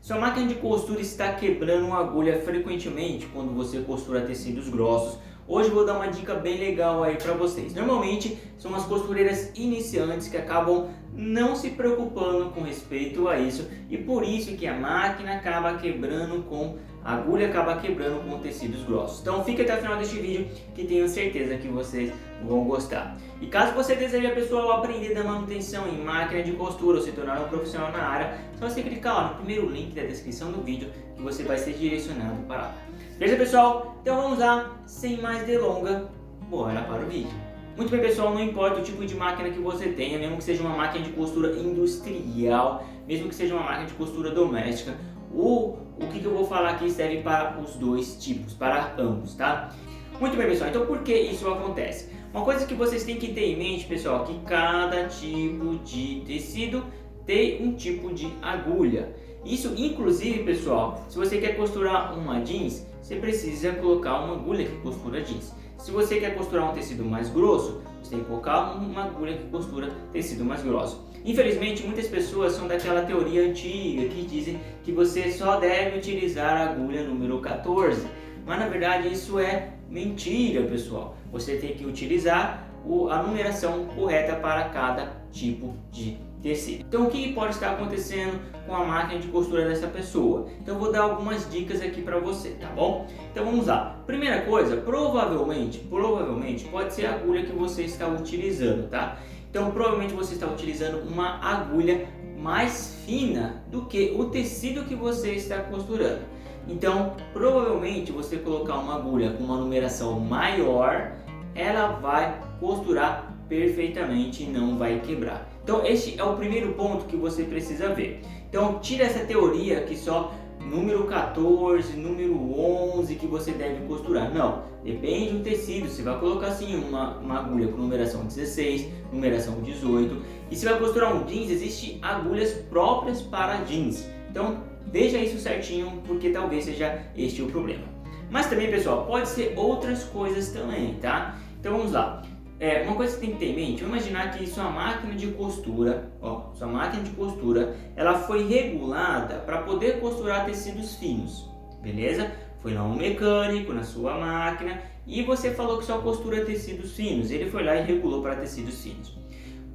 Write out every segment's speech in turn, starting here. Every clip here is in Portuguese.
Sua máquina de costura está quebrando uma agulha frequentemente quando você costura tecidos grossos. Hoje eu vou dar uma dica bem legal aí para vocês. Normalmente são as costureiras iniciantes que acabam não se preocupando com respeito a isso e por isso que a máquina acaba quebrando a agulha acaba quebrando com tecidos grossos. Então fique até o final deste vídeo que tenho certeza que vocês vão gostar. E caso você deseje, pessoal, aprender da manutenção em máquina de costura ou se tornar um profissional na área, é só você clicar lá no primeiro link da descrição do vídeo que você vai ser direcionado para lá. Beleza, pessoal? Então vamos lá, sem mais delongas, bora para o vídeo. Muito bem, pessoal, não importa o tipo de máquina que você tenha, mesmo que seja uma máquina de costura industrial, mesmo que seja uma máquina de costura doméstica, o que eu vou falar aqui serve para os dois tipos, para ambos, tá? Muito bem, pessoal, então por que isso acontece? Uma coisa que vocês têm que ter em mente, pessoal, é que cada tipo de tecido tem um tipo de agulha. Isso, inclusive, pessoal, se você quer costurar uma jeans, você precisa colocar uma agulha que costura jeans. Se você quer costurar um tecido mais grosso, você tem que colocar uma agulha que costura tecido mais grosso. Infelizmente, muitas pessoas são daquela teoria antiga que dizem que você só deve utilizar a agulha número 14. Mas na verdade isso é mentira, pessoal. Você tem que utilizar a numeração correta para cada tipo de tecido. Então o que pode estar acontecendo com a máquina de costura dessa pessoa? Então eu vou dar algumas dicas aqui para você, tá bom? Então vamos lá. Primeira coisa, provavelmente pode ser a agulha que você está utilizando, tá? Então provavelmente você está utilizando uma agulha mais fina do que o tecido que você está costurando. Então provavelmente você colocar uma agulha com uma numeração maior, ela vai costurar perfeitamente e não vai quebrar. Então este é o primeiro ponto que você precisa ver. Então tira essa teoria que só número 14, número 11 que você deve costurar. Não, depende do tecido. Você vai colocar assim uma agulha com numeração 16, numeração 18. E se vai costurar um jeans, existem agulhas próprias para jeans. Então veja isso certinho, porque talvez seja este o problema. Mas também, pessoal, pode ser outras coisas também, tá? Então vamos lá. Uma coisa que você tem que ter em mente, vamos imaginar que sua máquina de costura, ela foi regulada para poder costurar tecidos finos, beleza? Foi lá um mecânico na sua máquina e você falou que só costura tecidos finos, ele foi lá e regulou para tecidos finos.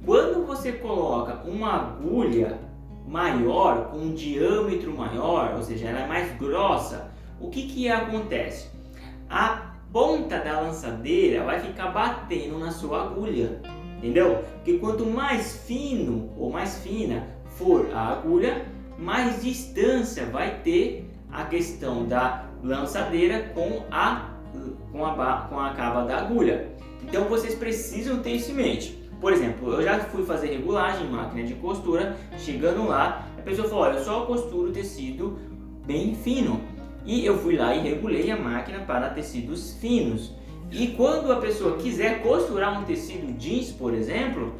Quando você coloca uma agulha maior, com um diâmetro maior, ou seja, ela é mais grossa, o que acontece? A ponta da lançadeira vai ficar batendo na sua agulha, entendeu? Porque quanto mais fino ou mais fina for a agulha, mais distância vai ter a questão da lançadeira com a cava da agulha. Então vocês precisam ter isso em mente. Por exemplo, eu já fui fazer regulagem em máquina de costura, chegando lá, a pessoa falou, olha, eu só costuro tecido bem fino. E eu fui lá e regulei a máquina para tecidos finos. E quando a pessoa quiser costurar um tecido jeans, por exemplo,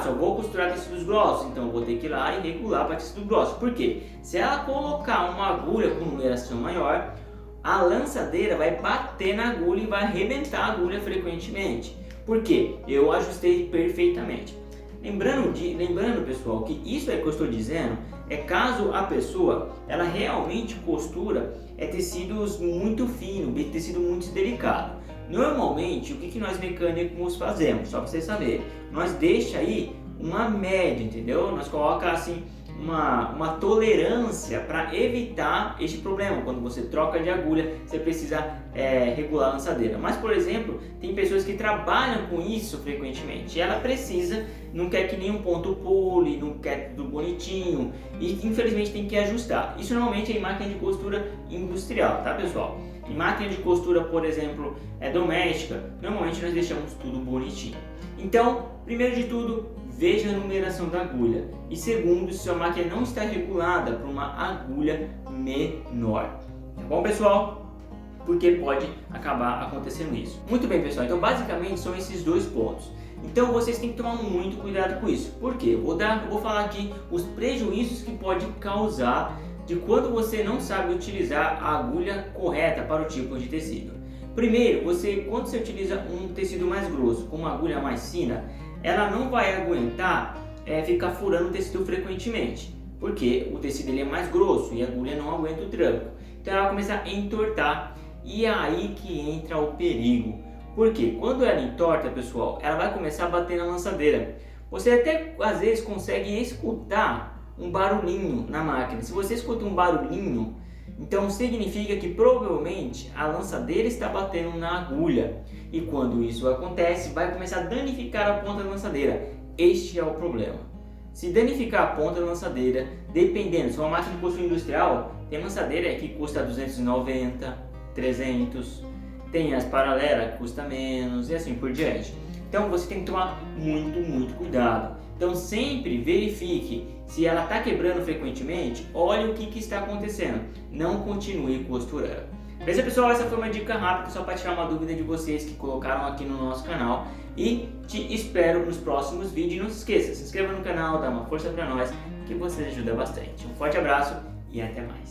só vou costurar tecidos grossos, então eu vou ter que ir lá e regular para tecido grosso. Por quê? Se ela colocar uma agulha com numeração maior, a lançadeira vai bater na agulha e vai arrebentar a agulha frequentemente. Por quê? Eu ajustei perfeitamente. Lembrando, pessoal, que isso que eu estou dizendo é caso a pessoa ela realmente costura tecidos muito finos, tecido muito delicado. Normalmente, o que nós mecânicos fazemos? Só para vocês saberem, nós deixa aí uma média, entendeu? Nós coloca assim uma tolerância para evitar este problema. Quando você troca de agulha, você precisa regular a lançadeira. Mas, por exemplo, tem pessoas que trabalham com isso frequentemente. E ela precisa, não quer que nenhum ponto pule, não quer tudo bonitinho. E infelizmente tem que ajustar. Isso normalmente é em máquina de costura industrial, tá, pessoal? Em máquina de costura, por exemplo, doméstica, normalmente nós deixamos tudo bonitinho. Então, primeiro de tudo, veja a numeração da agulha. E segundo, se sua máquina não está regulada para uma agulha menor. Tá bom, pessoal? Porque pode acabar acontecendo isso. Muito bem, pessoal. Então, basicamente, são esses dois pontos. Então, vocês têm que tomar muito cuidado com isso. Por quê? Eu vou falar aqui os prejuízos que pode causar de quando você não sabe utilizar a agulha correta para o tipo de tecido. Primeiro, quando você utiliza um tecido mais grosso com uma agulha mais fina, ela não vai aguentar ficar furando o tecido frequentemente. porque o tecido ele é mais grosso e a agulha não aguenta o tranco. Então ela vai começar a entortar e é aí que entra o perigo. Porque quando ela entorta, pessoal, ela vai começar a bater na lançadeira. Você até às vezes consegue escutar um barulhinho na máquina. Se você escuta um barulhinho, então significa que provavelmente a lançadeira está batendo na agulha. E quando isso acontece, vai começar a danificar a ponta da lançadeira. Este é o problema. Se danificar a ponta da lançadeira, dependendo, se é uma máquina de costura industrial, tem lançadeira que custa 290, 300, tem as paralelas que custa menos e assim por diante. Então você tem que tomar muito cuidado. Então sempre verifique se ela está quebrando frequentemente, olhe o que está acontecendo, não continue costurando. Beleza, pessoal? Essa foi uma dica rápida só para tirar uma dúvida de vocês que colocaram aqui no nosso canal e te espero nos próximos vídeos. E não se esqueça, se inscreva no canal, dá uma força para nós que vocês ajudam bastante. Um forte abraço e até mais.